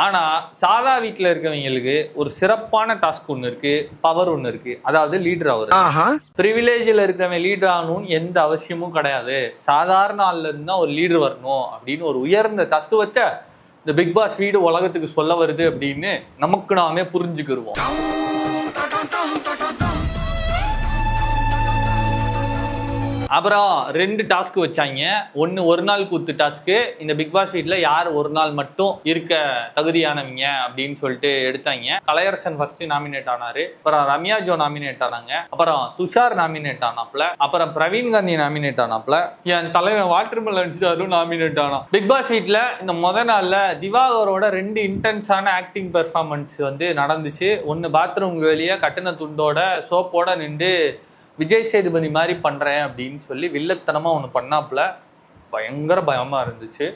ஆனா சாதா வீட்டுல இருக்கவங்களுக்கு ஒரு சிறப்பான டாஸ்க் ஒண்ணு இருக்கு, பவர் ஒண்ணு இருக்கு. அதாவது லீடர் ஆகுறது. பிரிவிலேஜ்ல இருக்கவன் லீடர் ஆகணும்னு எந்த அவசியமும் கிடையாது. சாதாரண ஆள்ல இருந்தா ஒரு லீடர் வரணும் அப்படின்னு ஒரு உயர்ந்த தத்துவத்தை இந்த பிக் பாஸ் வீடு உலகத்துக்கு சொல்ல வருது அப்படின்னு நமக்கு நாமே புரிஞ்சுக்கிருவோம். அப்புறம் 2 டாஸ்க் வச்சாங்க. ஒன்னு ஒரு நாள் கூத்து டாஸ்க்கு. இந்த பிக் பாஸ் வீட்ல யார் ஒரு நாள் மட்டும் இருக்க தகுதியானவங்க அப்படின்னு சொல்லிட்டு எடுத்தாங்க. கலையரசன் ஃபர்ஸ்ட் நாமினேட் ஆனாரு. அப்புறம் ரம்யா ஜோ நாமினேட் ஆனாங்க. அப்புறம் துஷார் நாமினேட் ஆனாப்ல. அப்புறம் பிரவீன் காந்தி நாமினேட் ஆனாப்ல. என் தலைவன் வாட்டர் மெலன் ஸ்டாரும் நாமினேட் ஆனா. பிக் பாஸ் வீட்ல இந்த முத நாள்ல திவாகரோட 2 இன்டென்ஸான ஆக்டிங் பெர்ஃபார்மன்ஸ் வந்து நடந்துச்சு. ஒன்னு பாத்ரூம் வெளியே கட்டின துண்டோட சோப்போட நின்று விஜய் சேதுபதி மாதிரி பண்றேன் அப்படின்னு சொல்லி வில்லத்தனமா ஒண்ணு பண்ணாப்ல. பயங்கர பயமா இருந்துச்சு.